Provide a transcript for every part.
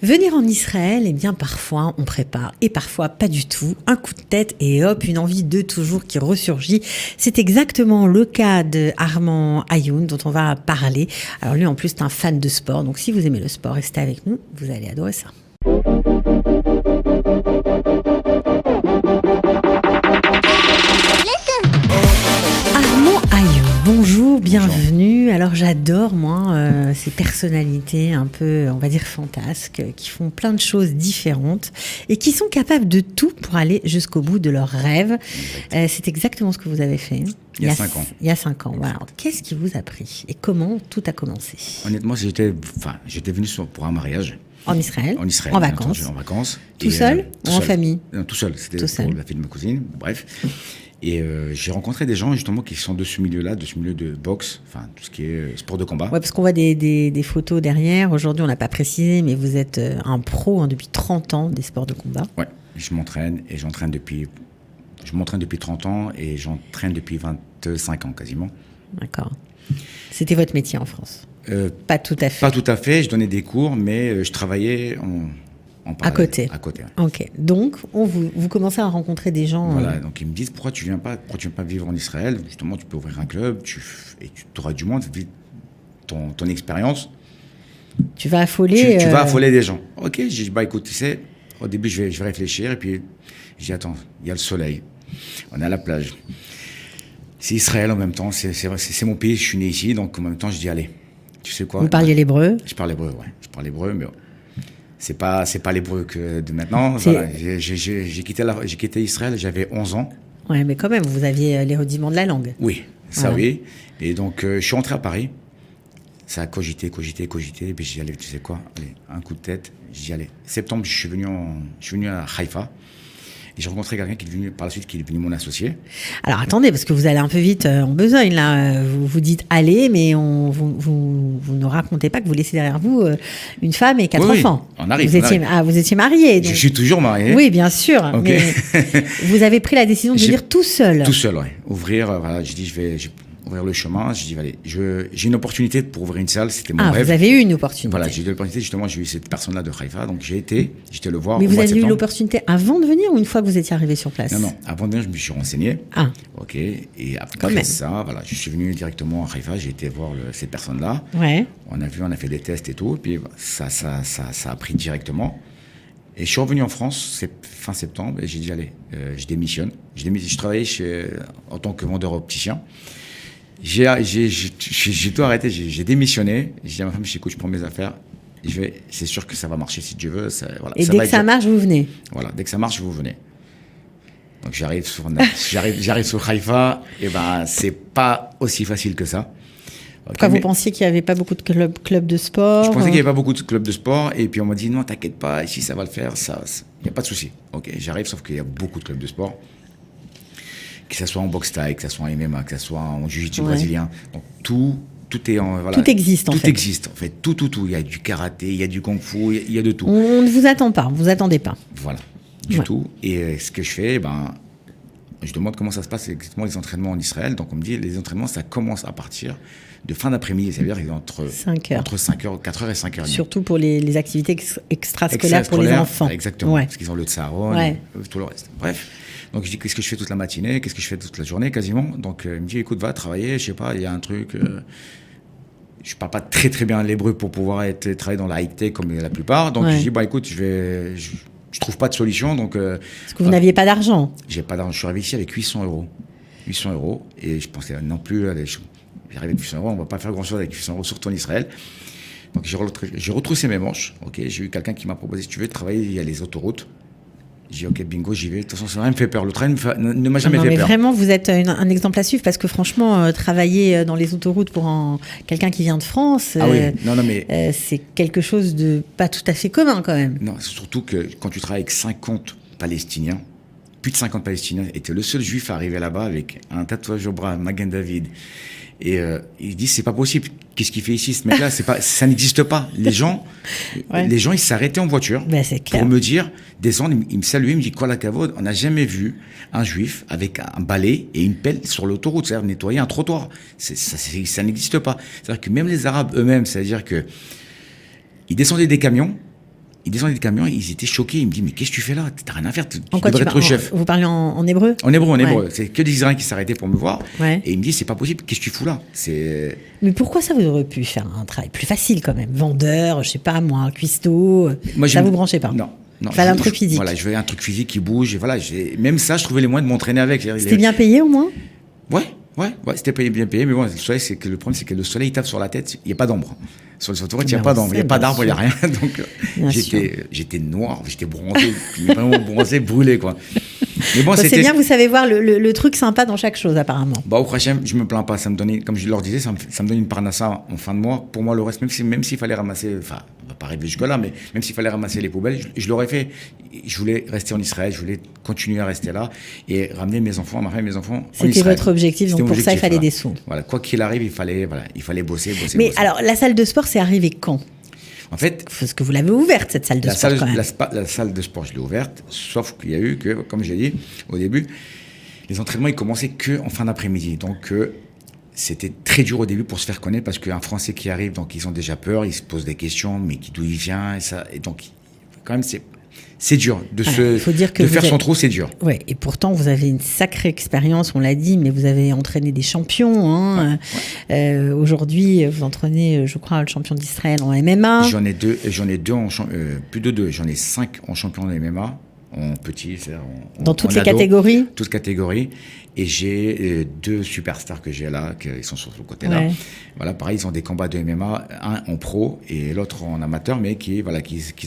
Venir en Israël, eh bien parfois on prépare et parfois pas du tout. Un coup de tête et hop, une envie de toujours qui ressurgit. C'est exactement le cas de Armand Ayoun dont on va parler. Alors lui en plus c'est un fan de sport, donc si vous aimez le sport, restez avec nous, vous allez adorer ça. Armand Ayoun, bonjour, bienvenue. Alors j'adore moi ces personnalités un peu, on va dire fantasques, qui font plein de choses différentes et qui sont capables de tout pour aller jusqu'au bout de leurs rêves. C'est exactement ce que vous avez fait. Il y a 5 ans. Il y a 5 ans, voilà. Alors, qu'est-ce qui vous a pris et comment tout a commencé? Honnêtement, j'étais venu pour un mariage. En Israël? En Israël. En vacances? En vacances. Tout seul ou en famille? Non, tout seul. C'était Tout seul. pour la fille de ma cousine. Bref. Et j'ai rencontré des gens justement qui sont de ce milieu-là, de ce milieu de boxe, enfin tout ce qui est sport de combat. Ouais, parce qu'on voit des photos derrière. Aujourd'hui, on l'a pas précisé, mais vous êtes un pro depuis 30 ans des sports de combat. Ouais, je m'entraîne et j'entraîne depuis 30 ans et j'entraîne depuis 25 ans quasiment. D'accord. C'était votre métier en France? Pas tout à fait. Pas tout à fait, je donnais des cours, mais je travaillais en parallèle. À côté. Ouais. Ok. Donc, vous commencez à rencontrer des gens. Voilà. Donc ils me disent pourquoi tu viens pas vivre en Israël? Justement, tu peux ouvrir un club, et tu auras du monde, ton expérience. Tu vas affoler. Tu vas affoler des gens. Ok. J'ai dit écoute, tu sais, au début je vais réfléchir et puis j'ai dit attends, il y a le soleil, on est à la plage. C'est Israël en même temps, c'est mon pays, je suis né ici, donc en même temps je dis allez, tu sais quoi? Vous parliez l'hébreu? Je parle hébreu, ouais. Je parle hébreu, mais c'est pas l'hébreu que de maintenant. Voilà. J'ai quitté Israël, j'avais 11 ans. Ouais, mais quand même, vous aviez les rudiments de la langue. Oui, ça voilà. Oui. Et donc je suis rentré à Paris. Ça a cogité, et puis j'ai dit allez, tu sais quoi? Allez, un coup de tête. J'ai dit allez. Septembre, je suis venu à Haïfa. Et j'ai rencontré quelqu'un qui est devenu mon associé. Alors attendez, parce que vous allez un peu vite en besogne là. Vous dites allez, mais vous ne racontez pas que vous laissez derrière vous une femme et 4 enfants. On arrive. Vous étiez marié. Donc... Je suis toujours marié. Oui, bien sûr. Okay. Mais vous avez pris la décision de venir tout seul. Tout seul, oui. Ouvrir, voilà, j'ai dit je vais ouvrir le chemin. J'ai dit allez, j'ai une opportunité pour ouvrir une salle, c'était mon rêve. Vous avez eu une opportunité. Voilà, j'ai eu l'opportunité, justement, j'ai eu cette personne-là de Haïfa, donc j'étais le voir. Mais vous avez eu l'opportunité avant de venir ou une fois que vous étiez arrivé sur place? Non, avant de venir, je me suis renseigné. Ah. Ok, et après ça, voilà, je suis venu directement à Haïfa, j'ai été voir cette personne-là. Ouais. On a fait des tests et tout, et puis ça a pris directement. Et je suis revenu en France, c'est fin septembre, et j'ai dit allez, je démissionne. Je travaillais en tant que vendeur opticien. J'ai tout arrêté, j'ai démissionné. J'ai dit à ma femme, écoute, je prends mes affaires. C'est sûr que ça va marcher si Dieu veut. Voilà, et dès que ça marche, vous venez. Voilà, dès que ça marche, vous venez. Donc j'arrive sur Haïfa, et c'est pas aussi facile que ça. Pourquoi vous pensiez qu'il n'y avait pas beaucoup de clubs de sport? Je pensais qu'il n'y avait pas beaucoup de clubs de sport, et puis on m'a dit non, t'inquiète pas, ici ça va le faire, il n'y a pas de souci. Ok, j'arrive, sauf qu'il y a beaucoup de clubs de sport. Que ce soit en boxe thaï, que ce soit en MMA, que ce soit en jiu-jitsu brésilien. Donc tout est en... Voilà, tout existe en fait. Tout existe en fait. Tout. Il y a du karaté, il y a du kung-fu, il y a de tout. On ne vous attend pas, vous attendez pas. Voilà, du tout. Et ce que je fais, je demande comment ça se passe exactement les entraînements en Israël. Donc on me dit, les entraînements, ça commence à partir de fin d'après-midi. C'est-à-dire entre 4h et 5h. Surtout pour les activités extrascolaires pour les enfants. Exactement, parce qu'ils ont le tsaron, tout le reste. Bref. Donc je dis qu'est-ce que je fais toute la matinée, qu'est-ce que je fais toute la journée quasiment. Donc il me dit écoute, va travailler, je sais pas, il y a un truc. Je parle pas très très bien l'hébreu pour pouvoir travailler dans la high-tech comme la plupart. Donc je dis écoute, je trouve pas de solution. Donc parce que vous n'aviez pas d'argent. J'ai pas d'argent. Je suis arrivé ici avec 800 €. 800 € et je pensais non plus. J'arrive avec 800 €, on va pas faire grand chose avec 800 €, surtout en Israël. Donc j'ai retroussé mes manches. Ok, j'ai eu quelqu'un qui m'a proposé si tu veux travailler, il y a les autoroutes. J'ai dit, ok, bingo, j'y vais. De toute façon, ça n'a rien me fait peur. Le train ne m'a jamais fait peur. Vraiment, vous êtes un exemple à suivre parce que franchement, travailler dans les autoroutes pour quelqu'un qui vient de France, c'est quelque chose de pas tout à fait commun quand même. Non, surtout que quand tu travailles avec 50 Palestiniens, plus de 50 Palestiniens, et tu es le seul juif à arriver là-bas avec un tatouage au bras, Magen David. Et ils disent c'est pas possible. Qu'est-ce qu'il fait ici ce mec-là? Ça n'existe pas. Les gens, ils s'arrêtaient en voiture pour me dire descendre. Ils me saluaient, ils me disent quoi la cavode. On n'a jamais vu un juif avec un balai et une pelle sur l'autoroute, c'est-à-dire nettoyer un trottoir. Ça n'existe pas. C'est-à-dire que même les Arabes eux-mêmes, c'est-à-dire que ils descendaient des camions, Ils descendaient du camion, ils étaient choqués. Ils me disent, mais qu'est-ce que tu fais là? T'as rien à faire. Tu En quoi devrais être chef. Vous parlez en hébreu? En hébreu, en Ouais. hébreu. C'est que des Israéliens qui s'arrêtaient pour me voir. Ouais. Et ils me disent, c'est pas possible. Qu'est-ce que tu fous là? C'est. Mais pourquoi ça, vous auriez pu faire un travail plus facile quand même? Vendeur, je sais pas moi, cuistot, ça vous branchait pas? Non. Non, Fallait un truc physique. Voilà, je voulais un truc physique qui bouge. Et voilà, même ça, je trouvais les moyens de m'entraîner avec. C'était bien payé au moins? Ouais, c'était bien payé. Mais bon, le soleil, le problème, c'est que le soleil, il tape sur la tête. Il n'y a pas d'ombre. Sur l'autoroute, il n'y a pas d'ombre. Il n'y a pas d'arbre, il n'y a rien. Donc, j'étais noir, j'étais bronzé, vraiment bronzé, brûlé, quoi. Mais bon, c'est bien, vous savez voir le truc sympa dans chaque chose, apparemment. Bah, au Hachem, je me plains pas. Ça me donnait, comme je leur disais, ça me donne une parnassa en fin de mois. Pour moi, le reste, même s'il fallait ramasser, enfin, on va pas arriver jusque-là, mais même s'il fallait ramasser les poubelles, je l'aurais fait. Je voulais rester en Israël, je voulais continuer à rester là et ramener mes enfants, ma femme et mes enfants en Israël. C'était votre objectif, donc pour ça, il fallait des sous. Voilà, quoi qu'il arrive, il fallait bosser. Mais alors, la salle de sport, c'est arrivé quand? En fait, parce que vous l'avez ouverte, cette salle de sport, quand même. La salle de sport, je l'ai ouverte, sauf qu'il y a eu que, comme je l'ai dit au début, les entraînements, ils commençaient qu'en fin d'après-midi. Donc, c'était très dur au début pour se faire connaître parce qu'un Français qui arrive, donc ils ont déjà peur, ils se posent des questions, mais d'où il vient, et donc, quand même, c'est dur de faire son trou, c'est dur. Ouais, et pourtant vous avez une sacrée expérience, on l'a dit, mais vous avez entraîné des champions. Hein. Ouais. Aujourd'hui, vous entraînez, je crois, le champion d'Israël en MMA. J'en ai deux plus de deux. J'en ai 5 en champion de MMA, en petit, c'est-à-dire dans toutes les catégories. Toutes catégories. Et j'ai 2 superstars que j'ai là, qui sont sur le côté là. Ouais. Voilà, pareil, ils ont des combats de MMA, un en pro et l'autre en amateur, mais qui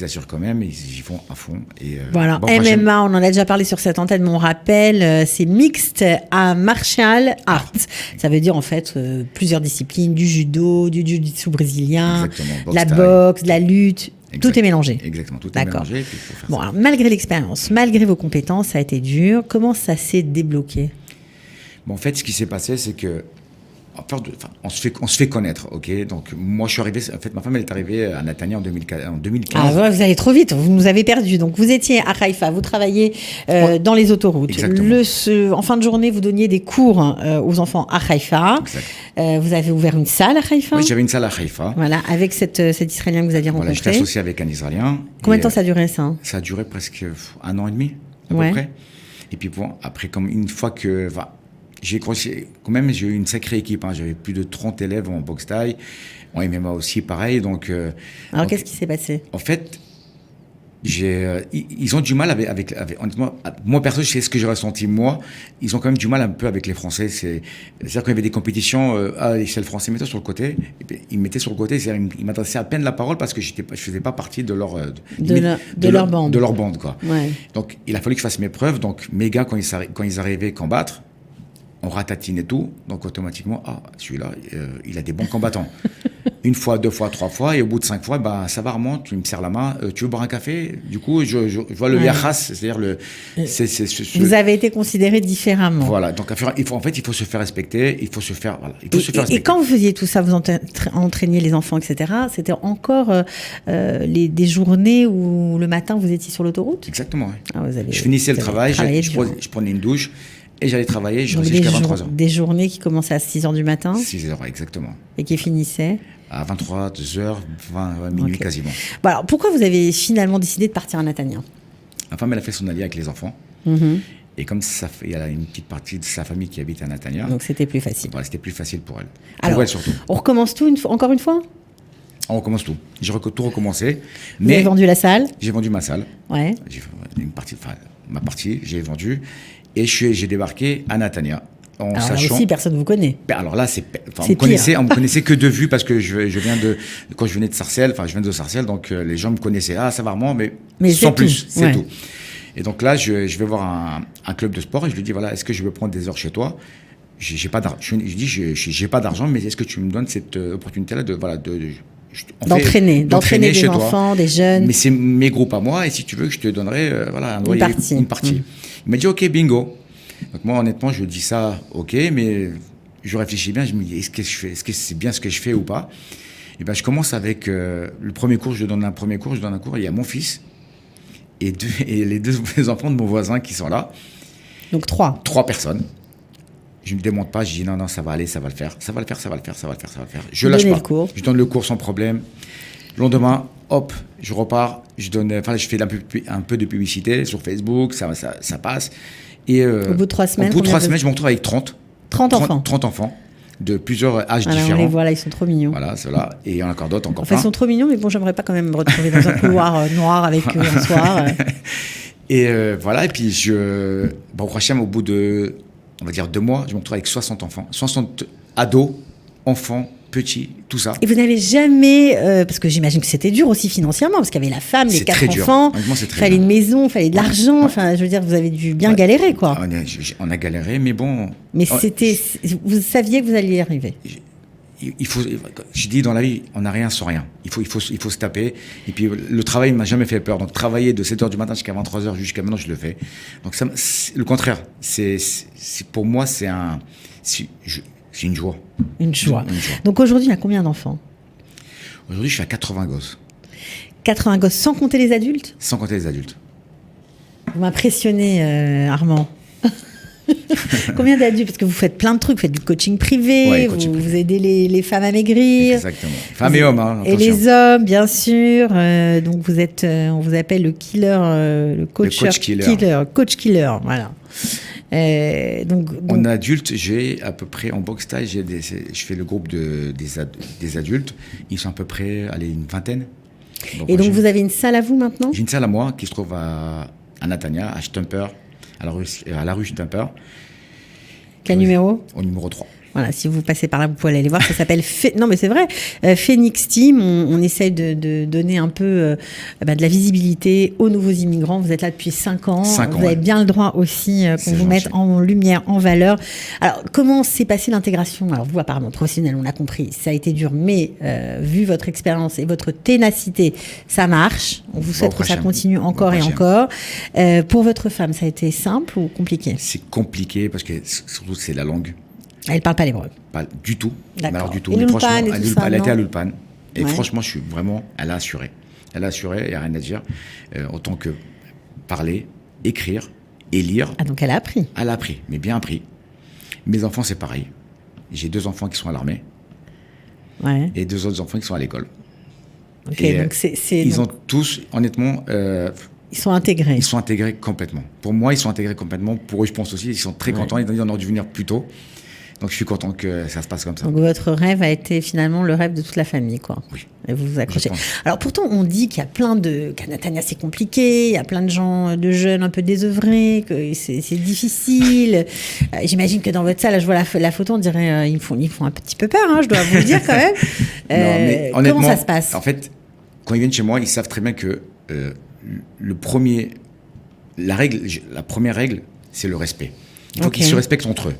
assurent quand même, ils y vont à fond. Et, voilà, MMA, on en a déjà parlé sur cette antenne, mais on rappelle, c'est Mixed Martial Arts. Ça veut dire en fait plusieurs disciplines, du judo, du jiu-jitsu brésilien, la boxe, la lutte. Tout est mélangé. Exactement, tout est mélangé. Bon, alors, malgré l'expérience, malgré vos compétences, ça a été dur. Comment ça s'est débloqué? Bon, en fait, ce qui s'est passé, c'est que on se fait connaître, ok. Donc moi, je suis arrivé. En fait, ma femme, elle est arrivée à Netanya en 2015. Ah ouais, vous allez trop vite. Vous nous avez perdu. Donc vous étiez à Haïfa, vous travailliez dans les autoroutes. En fin de journée, vous donniez des cours aux enfants à Haïfa. Vous avez ouvert une salle à Haïfa. Oui, j'avais une salle à Haïfa. Voilà, avec cet Israélien que vous aviez rencontré. J'étais associé avec un Israélien. Combien de temps ça a duré ça? Ça a duré presque 1 an et demi à peu près. Et puis bon, après, comme une fois que j'ai eu une sacrée équipe. Hein. J'avais plus de 30 élèves en boxe taille, en MMA aussi, pareil. Alors, qu'est-ce qui s'est passé? En fait, ils ont du mal avec honnêtement, moi perso, je sais ce que j'ai ressenti moi. Ils ont quand même du mal un peu avec les Français. C'est-à-dire qu'il y avait des compétitions, c'est le Français, mets-toi sur le côté. Et puis, ils me mettaient sur le côté, ils m'adressaient à peine la parole parce que je faisais pas partie de leur bande. De leur bande, quoi. Ouais. Donc, il a fallu que je fasse mes preuves. Donc, mes gars, quand ils arrivaient combattre, on ratatine et tout, donc automatiquement, celui-là, il a des bons combattants. 1 fois, 2 fois, 3 fois, et au bout de 5 fois, ça va, remonte, tu me serres la main, tu veux boire un café? Du coup, je vois le yachas, c'est-à-dire Vous avez été considéré différemment. Voilà, donc il faut se faire respecter, il faut se faire respecter. Et quand vous faisiez tout ça, vous entraîniez les enfants, etc., c'était encore des journées où le matin, vous étiez sur l'autoroute? Exactement, oui. Je finissais le travail, je prenais une douche, et j'allais travailler, je restais jusqu'à 23h. Des journées qui commençaient à 6h du matin? 6h, exactement. Et qui finissaient? À 23, 2h, 20 minuit quasiment. Bon, alors, pourquoi vous avez finalement décidé de partir à Netanya? Ma femme, elle a fait son allié avec les enfants. Et comme il y a une petite partie de sa famille qui habite à Netanya. Donc c'était plus facile. Voilà, c'était plus facile pour elle. Alors, pour elle surtout. On recommence tout encore une fois? On recommence tout. J'ai tout recommencé. Vous avez vendu la salle? J'ai vendu ma salle. Ouais. Ma partie, j'ai vendu. Et j'ai débarqué à Netanya. Alors là aussi, personne ne vous connaît. Alors là, on me connaissait que de vue parce que quand je venais de Sarcelles, je viens de Sarcelles, donc les gens me connaissaient. Ah, ça va vraiment, mais sans plus, c'est tout. Et donc là, je vais voir un club de sport et je lui dis, voilà, est-ce que je veux prendre des heures chez toi? J'ai pas d'argent, mais est-ce que tu me donnes cette opportunité-là d'entraîner des enfants, des jeunes. Mais c'est mes groupes à moi, et si tu veux que je te donnerai une partie. Il m'a dit ok, bingo. Donc moi honnêtement je dis ça ok, mais je réfléchis bien, je me dis est-ce que c'est bien ce que je fais ou pas? Et ben je commence avec le premier cours, je donne un cours, il y a mon fils et les 2 enfants de mon voisin qui sont là. Donc 3 personnes. Je ne me démonte pas, je dis non, ça va aller, ça va le faire. Je lâche pas. Je donne le cours sans problème. lendemain, hop, je repars, je fais un peu de publicité sur Facebook, ça passe. Et, au bout de 3 semaines, au bout de 3 semaines, je me retrouve avec 30 enfants. 30 enfants de plusieurs âges Alors, différents. on les voit là, ils sont trop mignons. Voilà, ceux-là. Et il y en a encore d'autres, encore Enfin, ils sont trop mignons, mais bon, j'aimerais pas quand même me retrouver dans un couloir noir avec eux un soir. Et voilà, et puis au prochain, au bout de, on va dire 2 mois, je me retrouve avec 60 enfants, 60 ados, enfants, petits, tout ça. Et vous n'avez jamais, parce que j'imagine que c'était dur aussi financièrement, parce qu'il y avait la femme, les 4 enfants, il fallait une maison, il fallait de l'argent, enfin, je veux dire, vous avez dû bien galérer, quoi. On a galéré, mais bon. Mais vous saviez que vous alliez y arriver. Il faut, je dis dans la vie, on n'a rien sans rien. Il faut se taper. Et puis le travail ne m'a jamais fait peur. Donc travailler de 7h du matin jusqu'à 23h jusqu'à maintenant, je le fais. Donc le contraire, pour moi, c'est une joie. Une joie. Donc aujourd'hui, il y a combien d'enfants? Aujourd'hui, je suis à 80 gosses. 80 gosses, sans compter les adultes? Sans compter les adultes. Vous m'impressionnez, Armand. Combien d'adultes? Parce que vous faites plein de trucs, vous faites du coaching privé, vous aidez les femmes à maigrir. Exactement. Femmes et hommes, hein, et les hommes, bien sûr. Donc vous êtes, on vous appelle le killer, le coach killer, voilà. Donc, en adulte, j'ai à peu près, en boxe taille, je fais le groupe des adultes. Ils sont à peu près, une vingtaine. Et donc vous avez une salle à vous maintenant? J'ai une salle à moi qui se trouve à Natania, à Stumper, à la rue Stumper. Quel numéro? Au numéro 3. Voilà, si vous passez par là, vous pouvez aller les voir. Ça s'appelle non, mais c'est vrai, Phoenix Team. On essaye de donner un peu de la visibilité aux nouveaux immigrants. Vous êtes là depuis 5 ans. Vous avez bien le droit aussi qu'on vous mette en lumière, en valeur. Alors, comment s'est passée l'intégration? Alors, vous, apparemment, professionnel, on l'a compris, ça a été dur, mais vu votre expérience et votre ténacité, ça marche. On vous souhaite que ça continue encore et encore. Pour votre femme, ça a été simple ou compliqué? C'est compliqué parce que surtout, c'est la langue. Elle ne parle pas l'hébreu? Pas du tout. D'accord. Alors, du tout. Et Mais l'Ulpan, franchement, elle était à l'Ulpan. Et ouais. Franchement, elle a assuré. Elle a assuré, il n'y a rien à dire. Autant que parler, écrire et lire. Ah, donc elle a appris? Elle a appris, mais bien appris. Mes enfants, c'est pareil. J'ai 2 enfants qui sont à l'armée. Ouais. Et 2 autres enfants qui sont à l'école. Ok, et, donc ils ont tous, honnêtement... ils sont intégrés. Ils sont intégrés complètement. Pour moi, ils sont intégrés complètement. Pour eux, je pense aussi, ils sont très contents. Ils ont dit on aurait dû venir plus tôt. Donc, je suis content que ça se passe comme ça. Donc, votre rêve a été finalement le rêve de toute la famille, quoi. Oui. Et vous vous accrochez. Alors, pourtant, on dit qu'il y a qu'à Natania, c'est compliqué. Il y a plein de gens, de jeunes un peu désœuvrés, que c'est difficile. J'imagine que dans votre salle, je vois la photo, on dirait, ils me font un petit peu peur, hein, je dois vous le dire quand même. Non, mais honnêtement, comment ça se passe? En fait, quand ils viennent chez moi, ils savent très bien que la première règle, c'est le respect. Il faut qu'ils se respectent entre eux.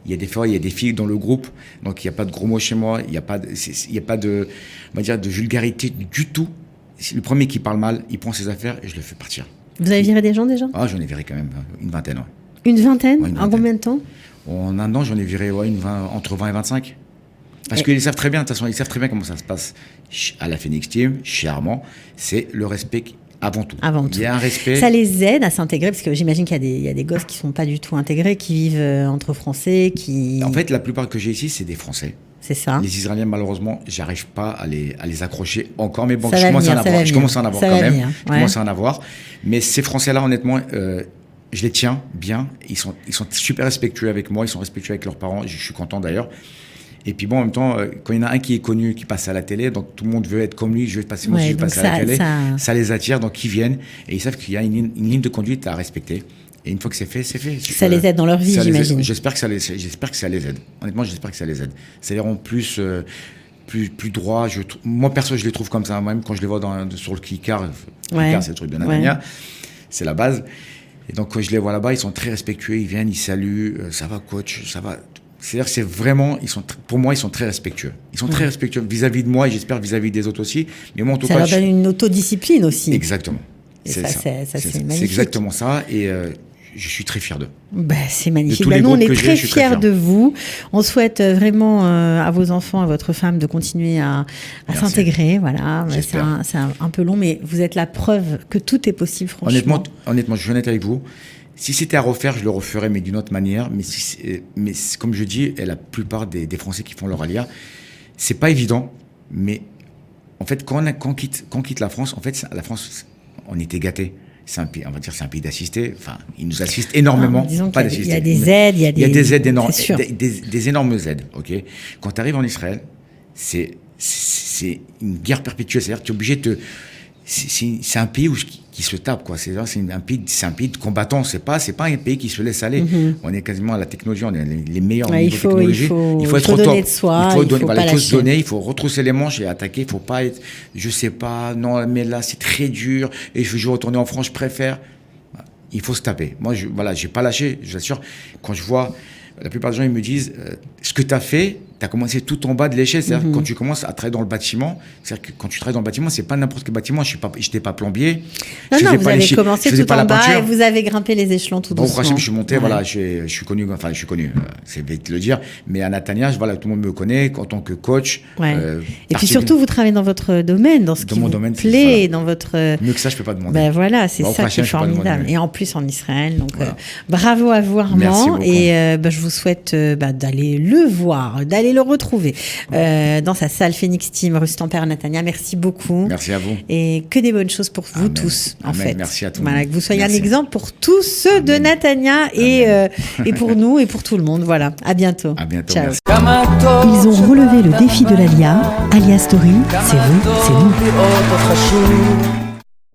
Il y a des fois, il y a des filles dans le groupe, donc il n'y a pas de gros mots chez moi, il n'y a pas de, on va dire, de vulgarité du tout. Le premier qui parle mal, il prend ses affaires et je le fais partir. Vous avez viré des gens déjà? Ah, j'en ai viré quand même une vingtaine. Ouais. Une vingtaine? Ouais, une vingtaine. En combien de temps? En 1 an, j'en ai viré entre 20 et 25. Parce qu'ils savent très bien, de toute façon, ils savent très bien comment ça se passe à la Phoenix Team, chez Armand. C'est le respect avant tout. Il y a un respect. Ça les aide à s'intégrer, parce que j'imagine qu'il y a des gosses qui ne sont pas du tout intégrés, qui vivent entre Français, qui... En fait, la plupart que j'ai ici, c'est des Français. C'est ça. Les Israéliens, malheureusement, j'arrive pas à les accrocher encore, mais bon, je commence à en avoir quand même. Je commence à en avoir. Mais ces Français-là, honnêtement, je les tiens bien. Ils sont super respectueux avec moi, ils sont respectueux avec leurs parents. Je suis content d'ailleurs. Et puis bon, en même temps, quand il y en a un qui est connu, qui passe à la télé, donc tout le monde veut être comme lui, je vais passer, moi aussi, je vais passer à la télé. Ça les attire, donc ils viennent et ils savent qu'il y a une ligne de conduite à respecter. Et une fois que c'est fait, c'est fait. Ça les aide dans leur vie, j'imagine. J'espère que ça les aide. Honnêtement, j'espère que ça les aide. Ça les rend plus droits. Moi, perso, je les trouve comme ça. Même quand je les vois sur le Kikar, c'est le truc de Natania, c'est la base. Et donc, quand je les vois là-bas, ils sont très respectueux. Ils viennent, ils saluent. Ça va, coach, ça va. C'est-à-dire que c'est vraiment, pour moi, ils sont très respectueux. Ils sont très respectueux vis-à-vis de moi et j'espère vis-à-vis des autres aussi. Mais moi, en tout cas, ça leur donne une autodiscipline aussi. Exactement. C'est magnifique. C'est exactement ça et je suis très fier d'eux. C'est magnifique. Nous, on est très fiers de vous. On souhaite vraiment à vos enfants, à votre femme de continuer à s'intégrer. Voilà. C'est un peu long, mais vous êtes la preuve que tout est possible, franchement. Honnêtement, je suis honnête avec vous. Si c'était à refaire, je le referais, mais d'une autre manière. Mais comme je dis, la plupart des Français qui font leur alia, c'est pas évident, mais en fait, quand on quitte la France, en fait, la France, on était gâtés. C'est un pays, on va dire, c'est un pays d'assistés. Enfin, ils nous assistent énormément. Pas d'assistés. Il y a des aides, il y a des aides énormes, des énormes aides. Ok. Quand tu arrives en Israël, c'est une guerre perpétuelle. C'est-à-dire que tu es obligé de c'est un pays qui se tape, quoi. C'est un pays de combattants. C'est pas un pays qui se laisse aller. On est quasiment à la technologie, on est les meilleurs au niveau technologie. Il faut être au top. Il faut se donner, il faut retrousser les manches et attaquer. Il faut pas être, je sais pas, non, mais là c'est très dur et je veux retourner en France, je préfère. Il faut se taper. Moi, j'ai pas lâché. Je vous assure, quand je vois, la plupart des gens ils me disent, ce que tu as fait. Tu as commencé tout en bas de l'échelle, c'est-à-dire que quand tu commences à travailler dans le bâtiment, c'est-à-dire que quand tu travailles dans le bâtiment, c'est pas n'importe quel bâtiment. Je n'étais pas plombier. Non, vous avez commencé tout en bas et vous avez grimpé les échelons tout doucement. Au principe, je suis monté, voilà, je suis connu, c'est bête de le dire, mais à Natania, voilà, tout le monde me connaît en tant que coach. Ouais. Et puis surtout, vous travaillez dans votre domaine, dans ce qui vous plaît, dans votre... Mieux que ça, je peux pas demander. Ben voilà, c'est ça qui est formidable. Et en plus en Israël, donc bravo à vous Armand. Merci beaucoup. Et je vous souhaite d'aller le voir, d'aller le retrouver. Dans sa salle Phoenix Team, rue Stampert, Natania. Merci beaucoup. Merci à vous. Et que des bonnes choses pour vous tous, en fait. Merci à tous. Voilà, que vous soyez un exemple pour tous ceux de Natania et pour nous et pour tout le monde. Voilà, à bientôt. À bientôt. Ciao. Ils ont relevé le défi de l'Alia. Alia Story, c'est vous, c'est nous.